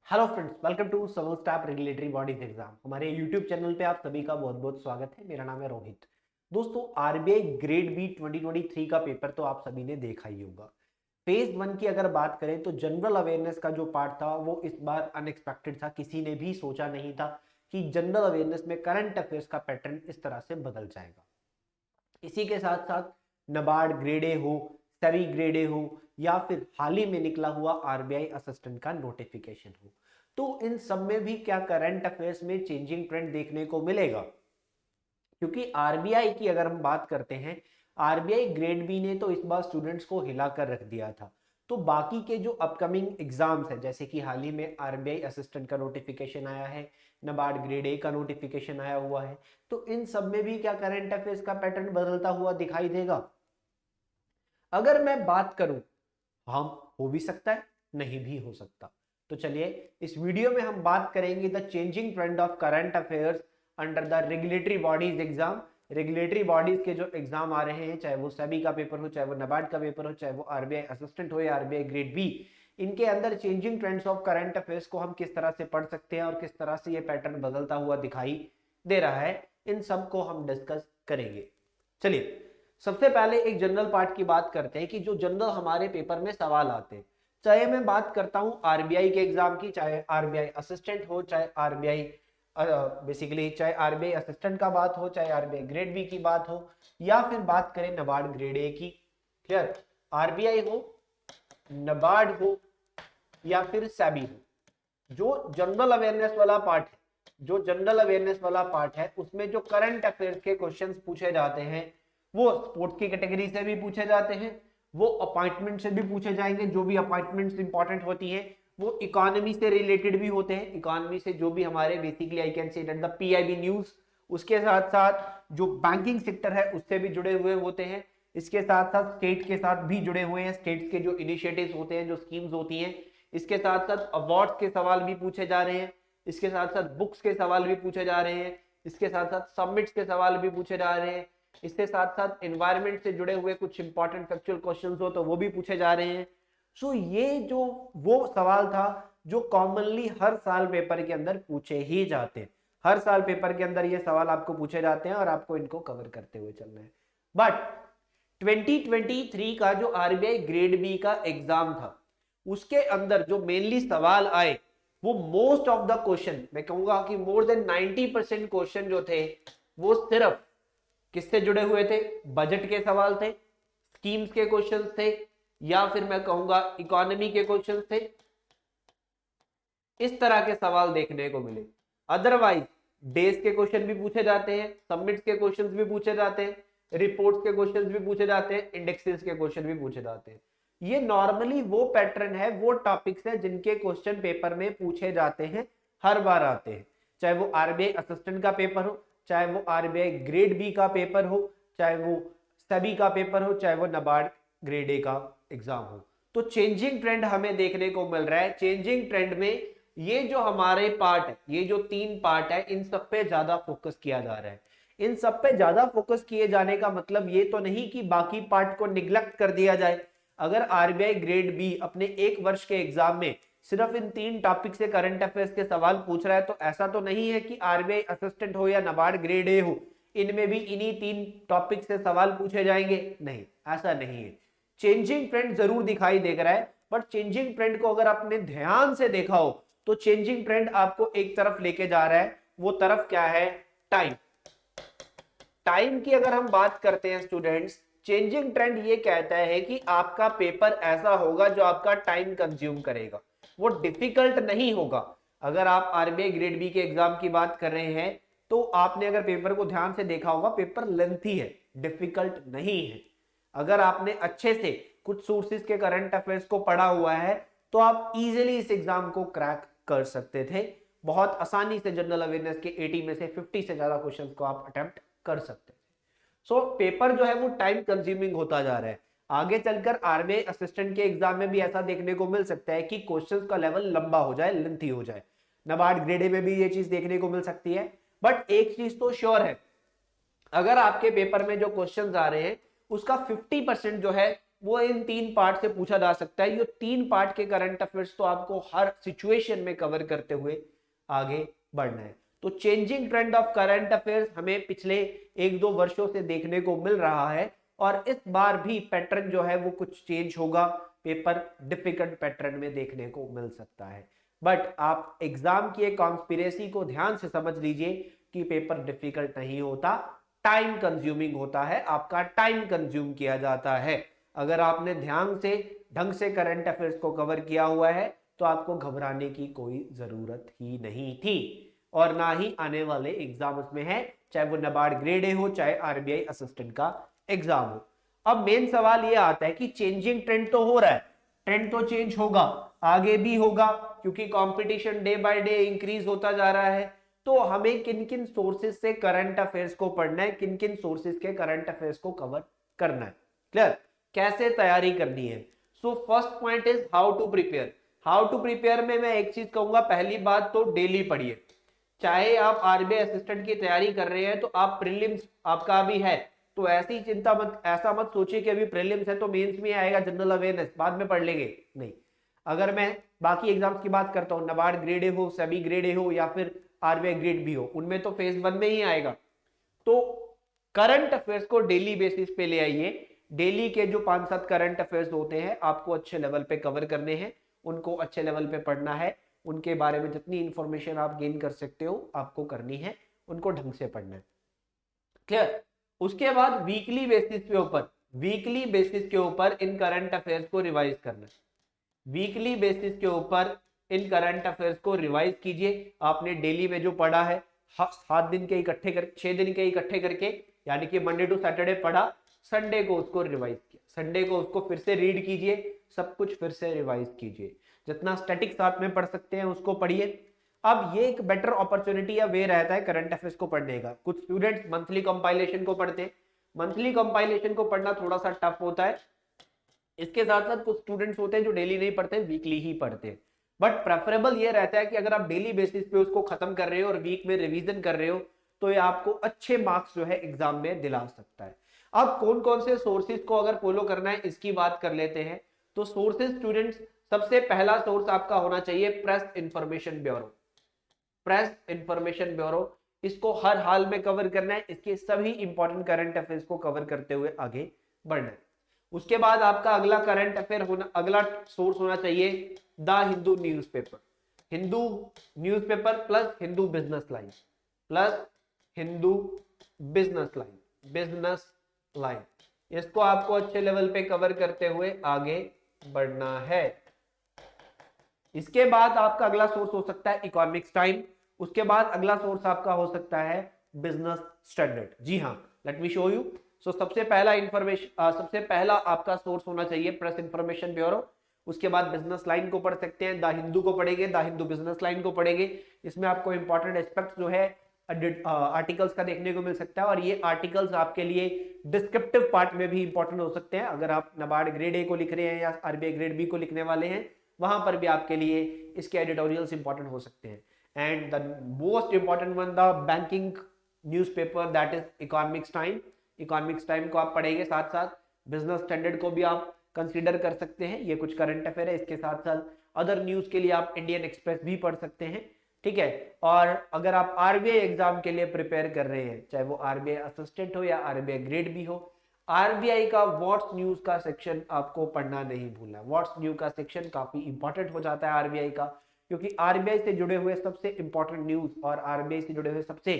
Hello friends, welcome to civil staff regulatory bodies exam. हमारे YouTube channel पे आप सभी का बहुत बहुत स्वागत है। मेरा नाम है रोहित। दोस्तों, आरबीआई ग्रेड बी 2023 का पेपर तो आप सभी ने देखा ही होगा। फेज वन की अगर बात करें तो जनरल अवेयरनेस का जो पार्ट था वो इस बार अनएक्सपेक्टेड था। किसी ने भी सोचा नहीं था कि जनरल अवेयरनेस में करंट अफेयर्स का पैटर्न इस तरह से बदल जाएगा। इसी के साथ साथ नबार्ड ग्रेड ए हो, सेबी ग्रेड ए हो, या फिर हाल ही में निकला हुआ आरबीआई असिस्टेंट का नोटिफिकेशन हो, तो इन सब में भी क्या करंट अफेयर्स में चेंजिंग ट्रेंड देखने को मिलेगा। क्योंकि आरबीआई की अगर हम बात करते हैं, आरबीआई ग्रेड बी ने तो इस बार स्टूडेंट्स को हिला कर रख दिया था। तो बाकी के जो अपकमिंग एग्जाम्स है, जैसे कि हाल ही में आरबीआई असिस्टेंट का नोटिफिकेशन आया है, नबार्ड ग्रेड ए का नोटिफिकेशन आया हुआ है, तो इन सब में भी क्या करंट अफेयर्स का पैटर्न बदलता हुआ दिखाई देगा। अगर मैं बात करूं, हम हो भी सकता है, नहीं भी हो सकता। तो चलिए इस वीडियो में हम बात करेंगे the changing trend of current affairs under the regulatory bodies exam. Regulatory bodies के जो एग्जाम आ रहे हैं, चाहे वो सेबी का पेपर हो, चाहे वो नबार्ड का पेपर हो, चाहे वो आरबीआई असिस्टेंट हो या आरबीआई ग्रेड बी, इनके अंदर changing trends of current affairs को हम किस तरह से पढ़ सकते हैं और किस तरह से ये पैटर्न बदलता हुआ दिखाई दे रहा है, इन सब को हम डिस्कस करेंगे। चलिए सबसे पहले एक जनरल पार्ट की बात करते हैं कि जो जनरल हमारे पेपर में सवाल आते हैं, चाहे मैं बात करता हूं आरबीआई के एग्जाम की, चाहे आरबीआई असिस्टेंट हो, चाहे आरबीआई बेसिकली चाहे आरबीआई असिस्टेंट का बात हो, चाहे आरबीआई ग्रेड बी की बात हो, या फिर बात करें नबार्ड ग्रेड ए की। क्लियर? आरबीआई हो, नबार्ड हो, या फिर सेबी हो, जो जनरल अवेयरनेस वाला पार्ट है, जो जनरल अवेयरनेस वाला पार्ट है उसमें जो करंट अफेयर्स के क्वेश्चंस पूछे जाते हैं वो स्पोर्ट्स की कैटेगरी से भी पूछे जाते हैं, वो अपॉइंटमेंट से भी पूछे जाएंगे। जो भी अपॉइंटमेंट्स इंपॉर्टेंट होती है वो इकोनॉमी से रिलेटेड भी होते हैं। इकोनॉमी से जो भी हमारे basically I can say that the PIB news, उसके साथ साथ जो बैंकिंग सेक्टर है उससे भी जुड़े हुए होते हैं। इसके साथ साथ स्टेट के साथ भी जुड़े हुए हैं, स्टेट के जो इनिशिएटिव्स होते हैं, जो स्कीम्स होती हैं। इसके साथ साथ अवार्ड्स के सवाल भी पूछे जा रहे हैं, इसके साथ साथ बुक्स के सवाल भी पूछे जा रहे हैं, इसके साथ साथ सबमिट्स के सवाल भी पूछे जा रहे हैं, इसके साथ साथ एनवायरनमेंट से जुड़े हुए कुछ इंपॉर्टेंट फैक्चुअल क्वेश्चंस हो तो वो भी पूछे जा रहे हैं। सो ये जो वो सवाल था जो कॉमनली हर साल पेपर के अंदर पूछे ही जाते हैं। हर साल पेपर के अंदर ये सवाल आपको पूछे जाते हैं और आपको इनको कवर करते हुए चलना है। बट 2023 का जो आरबीआई ग्रेड बी का एग्जाम था उसके अंदर जो मेनली सवाल आए वो मोस्ट ऑफ द क्वेश्चन, मैं कहूंगा कि मोर देन 90% क्वेश्चन जो थे वो सिर्फ किससे जुड़े हुए थे? बजट के सवाल थे, स्कीम्स के क्वेश्चंस थे, या फिर मैं कहूंगा इकोनॉमी के क्वेश्चंस थे। इस तरह के सवाल देखने को मिले। अदरवाइज डेज के क्वेश्चन भी पूछे जाते हैं, सबमिट्स के क्वेश्चंस भी पूछे जाते हैं, रिपोर्ट्स के क्वेश्चंस भी पूछे जाते हैं, इंडेक्सेस के क्वेश्चन भी पूछे जाते हैं। ये नॉर्मली वो पैटर्न है, वो टॉपिक्स है जिनके क्वेश्चन पेपर में पूछे जाते हैं, हर बार आते हैं। चाहे वो आरबीआई असिस्टेंट का पेपर हो, चाहे वो आरबीआई ग्रेड बी का पेपर हो, चाहे वो सेबी का पेपर हो, चाहे वो नबार्ड ग्रेड ए का एग्जाम हो। तो चेंजिंग ट्रेंड हमें देखने को मिल रहा है। चेंजिंग ट्रेंड में ये जो हमारे पार्ट है, ये जो तीन पार्ट है, इन सब पे ज्यादा फोकस किया जा रहा है। इन सब पे ज्यादा फोकस किए जाने का मतलब ये तो नहीं कि बाकी पार्ट को निग्लेक्ट कर दिया जाए। अगर आरबीआई ग्रेड बी अपने एक वर्ष के एग्जाम में सिर्फ इन तीन टॉपिक से करंट अफेयर्स के सवाल पूछ रहा है, तो ऐसा तो नहीं है कि आरबीआई असिस्टेंट हो या नबार्ड ग्रेड ए हो, इनमें भी इन्हीं तीन टॉपिक से सवाल पूछे जाएंगे। नहीं, ऐसा नहीं है। चेंजिंग ट्रेंड जरूर दिखाई दे रहा है, बट चेंजिंग ट्रेंड को अगर आपने ध्यान से देखा हो तो चेंजिंग ट्रेंड आपको एक तरफ लेके जा रहा है। वो तरफ क्या है? टाइम। टाइम की अगर हम बात करते हैं स्टूडेंट्स, चेंजिंग ट्रेंड ये कहता है कि आपका पेपर ऐसा होगा जो आपका टाइम कंज्यूम करेगा, वो डिफिकल्ट नहीं होगा। अगर आप आरबीआई ग्रेड बी के एग्जाम की बात कर रहे हैं तो आपने अगर पेपर को ध्यान से देखा होगा, पेपर लेंथी है, डिफिकल्ट नहीं है। अगर आपने अच्छे से कुछ सोर्सेज के करंट अफेयर्स को पढ़ा हुआ है तो आप इजीली इस एग्जाम को क्रैक कर सकते थे। बहुत आसानी से जनरल अवेयरनेस के 80 में से 50 से ज्यादा क्वेश्चंस को आप अटेम्प्ट कर सकते थे। सो पेपर जो है वो टाइम कंज्यूमिंग होता जा रहा है। आगे चलकर आरबीआई असिस्टेंट के एग्जाम में भी ऐसा देखने को मिल सकता है कि क्वेश्चंस का लेवल लंबा हो जाए, लेंथी हो जाए। नबार्ड ग्रेड ए में भी ये चीज देखने को मिल सकती है। बट एक चीज तो श्योर है, अगर आपके पेपर में जो क्वेश्चंस आ रहे हैं उसका 50% जो है वो इन 3 पार्ट से पूछा जा सकता है। ये 3 पार्ट के करंट अफेयर्स तो आपको हर सिचुएशन में कवर करते हुए आगे बढ़ना है। तो changing trend of current affairs हमें पिछले 1-2 वर्षों से देखने को मिल रहा है और इस बार भी पैटर्न जो है वो कुछ चेंज होगा, पेपर डिफिकल्ट पैटर्न में देखने को मिल सकता है। बट आप एग्जाम की एक कॉन्स्पिरेसी को ध्यान से समझ लीजिए कि पेपर डिफिकल्ट नहीं होता, टाइम कंज्यूमिंग होता है, आपका टाइम कंज्यूम किया जाता है। अगर आपने ध्यान से ढंग से करंट अफेयर्स को कवर किया हुआ है तो आपको घबराने की कोई जरूरत ही नहीं थी और ना ही आने वाले एग्जाम उसमें है, चाहे वो नाबार्ड ग्रेड ए हो चाहे आरबीआई असिस्टेंट का एग्जाम हो। अब मेन सवाल ये आता है कि चेंजिंग ट्रेंड तो हो रहा है, ट्रेंड तो चेंज होगा, आगे भी होगा क्योंकि competition day by day increase होता जा रहा है। तो हमें किन किन सोर्सेज से करंट अफेयर्स को पढ़ना है, किन किन सोर्सेज के करंट अफेयर्स को कवर करना है, क्लियर, कैसे तैयारी करनी है। So first point is how to prepare. How to prepare में मैं एक चीज कहूंगा, पहली बात तो डेली पढ़िए। चाहे आप आरबीआई असिस्टेंट की तैयारी कर रहे हैं तो आप प्रीलिम्स आपका भी है तो ऐसी चिंता मत, ऐसा मत सोचिए कि अभी प्रीलिम्स है तो मेंस में आएगा जनरल अवेयरनेस बाद में पढ़ लेंगे, नहीं। अगर मैं बाकी एग्जाम्स की बात करता हूँ, नाबार्ड ग्रेड ए हो, सेबी ग्रेड ए हो या फिर आरबीआई ग्रेड बी हो, उनमें तो फेज 1 में ही आएगा। तो करंट अफेयर्स को डेली बेसिस पे ले आइए। डेली के जो 5-7 करंट अफेयर्स होते हैं आपको अच्छे लेवल पे कवर करने हैं, उनको अच्छे लेवल पे पढ़ना है, उनके बारे में जितनी इंफॉर्मेशन आप गेन कर सकते हो आपको करनी है, उनको ढंग से पढ़ना है, क्लियर। उसके बाद वीकली बेसिस के ऊपर इन करंट अफेयर्स को रिवाइज करना है। वीकली बेसिस के ऊपर इन करंट अफेयर्स को रिवाइज कीजिए। आपने डेली में जो पढ़ा है 7 दिन के इकट्ठे कर 6 दिन के इकट्ठे करके, यानी कि मंडे टू सैटरडे पढ़ा, संडे को उसको रिवाइज किया, संडे को उसको फिर से रीड कीजिए, सब कुछ फिर से रिवाइज कीजिए, जितना स्टैटिक साथ में पढ़ सकते हैं उसको पढ़िए। अब ये एक बेटर अपॉर्चुनिटी या वे रहता है करंट अफेयर्स को पढ़ने का। कुछ स्टूडेंट्स मंथली कंपाइलेशन को पढ़ते हैं, मंथली कंपाइलेशन को पढ़ना थोड़ा सा टफ होता है। इसके साथ साथ कुछ स्टूडेंट्स होते हैं जो डेली नहीं पढ़ते, वीकली ही पढ़ते हैं। बट प्रेफरेबल ये रहता है कि अगर आप डेली बेसिस पे उसको खत्म कर रहे हो और वीक में रिवीजन कर रहे हो तो ये आपको अच्छे मार्क्स जो है एग्जाम में दिला सकता है। अब कौन कौन से सोर्सेज को अगर फॉलो करना है इसकी बात कर लेते हैं। तो सोर्सेज स्टूडेंट्स, सबसे पहला सोर्स आपका होना चाहिए press information bureau. Press information bureau, इसको हर हाल में कवर करना है, इसके सभी इंपॉर्टेंट करंट अफेयर्स को कवर करते हुए आगे बढ़ना है। उसके बाद आपका अगला करंट अफेयर होना, अगला सोर्स होना चाहिए the Hindu newspaper. Hindu newspaper plus Hindu business line, plus Hindu business line, इसको आपको अच्छे लेवल पे कवर करते हुए आगे बढ़ना है। इसके बाद आपका अगला सोर्स हो सकता है इकोनॉमिक्स टाइम। उसके बाद अगला सोर्स आपका हो सकता है बिजनेस स्टैंडर्ड। जी हाँ, let me show you. So सबसे पहला आपका सोर्स होना चाहिए प्रेस इंफॉर्मेशन ब्यूरो। उसके बाद बिजनेस लाइन को पढ़ सकते हैं, द हिंदू को पढ़ेंगे, द हिंदू बिजनेस लाइन को पढ़ेंगे। इसमें आपको इंपॉर्टेंट एस्पेक्ट जो है आर्टिकल्स का देखने को मिल सकता है और ये आर्टिकल्स आपके लिए डिस्क्रिप्टिव पार्ट में भी इंपॉर्टेंट हो सकते हैं। अगर आप नाबार्ड ग्रेड ए को लिख रहे हैं या आरबीआई ग्रेड बी को लिखने वाले हैं, वहां पर भी आपके लिए इसके एडिटोरियल्स इंपॉर्टेंट हो सकते हैं। And the most important one, the banking newspaper, that is economics time. Economics time को आप पढ़ेंगे, साथ साथ बिजनेस स्टैंडर्ड को भी आप कंसीडर कर सकते हैं। ये कुछ करंट अफेयर है। इसके साथ साथ अदर न्यूज के लिए आप इंडियन एक्सप्रेस भी पढ़ सकते हैं, ठीक है। और अगर आप आरबीआई एग्जाम के लिए प्रिपेयर कर रहे हैं, चाहे वो आरबीआई असिस्टेंट हो या आरबीआई ग्रेड भी हो, आरबीआई का व्हाट्स न्यूज का सेक्शन आपको पढ़ना नहीं भूलना। व्हाट्स न्यूज का सेक्शन काफी इंपॉर्टेंट हो जाता है आरबीआई का, क्योंकि आरबीआई से जुड़े हुए सबसे इंपॉर्टेंट न्यूज और आरबीआई से जुड़े हुए सबसे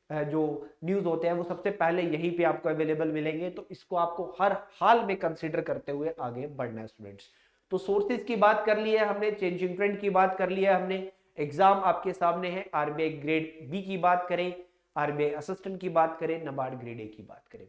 जो न्यूज होते हैं वो सबसे पहले यहीं पे आपको अवेलेबल मिलेंगे। तो इसको आपको हर हाल में कंसीडर करते हुए आगे बढ़ना है स्टूडेंट्स। तो सोर्सेज की बात कर ली है हमने, चेंजिंग ट्रेंड की बात कर लिया है हमने, एग्जाम आपके सामने है, आरबीआई ग्रेड बी की बात करें, आरबीआई असिस्टेंट की बात करें, नाबार्ड ग्रेड ए की बात करें,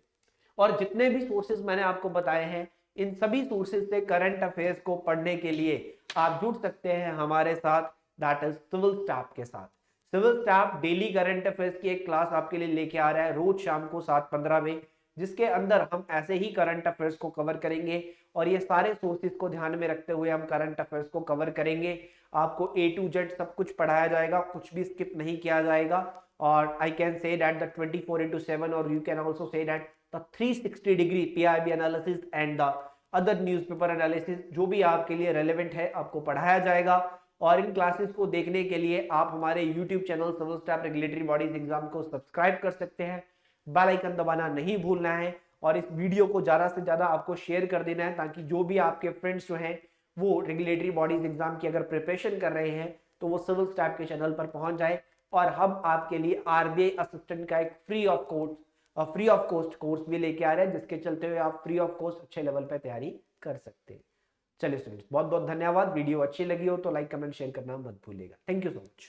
और जितने भी सोर्सेज मैंने आपको बताए हैं, इन सभी सोर्सेज से करंट अफेयर्स को पढ़ने के लिए आप जुड़ सकते हैं हमारे साथ, दैट इज सिविल स्टाफ के साथ। Civil staff daily current affairs की एक क्लास आपके लिए लेके आ रहा है रोज शाम को 7:15 में, जिसके अंदर हम ऐसे ही करंट अफेयर्स को कवर करेंगे और ये सारे सोर्सेज को ध्यान में रखते हुए हम करंट अफेयर्स को कवर करेंगे। आपको A to Z सब कुछ पढ़ाया जाएगा, कुछ भी स्किप नहीं किया जाएगा। और I can say that the 24/7 और you can also say that the 360 degree PIB analysis and the other newspaper analysis, जो भी आपके लिए रेलेवेंट है आपको पढ़ाया जाएगा। और इन क्लासेस को देखने के लिए आप हमारे YouTube channel civil staff regulatory bodies exam को सब्सक्राइब कर सकते हैं। बेल आइकन दबाना नहीं भूलना है और इस वीडियो को ज्यादा से ज्यादा आपको शेयर कर देना है, ताकि जो भी आपके फ्रेंड्स जो हैं वो रेगुलेटरी बॉडीज एग्जाम की अगर प्रिपरेशन कर रहे हैं तो वो सिविल स्टाफ के चैनल पर पहुंच जाए और हम आपके लिए आरबीआई असिस्टेंट का एक फ्री ऑफ कॉस्ट कोर्स भी लेके आ रहे हैं, जिसके चलते हुए आप फ्री ऑफ कॉस्ट अच्छे लेवल पे तैयारी कर सकते हैं। चलिए स्टूडेंट्स, बहुत बहुत धन्यवाद। वीडियो अच्छी लगी हो तो लाइक कमेंट शेयर करना मत भूलिएगा। Thank you so much.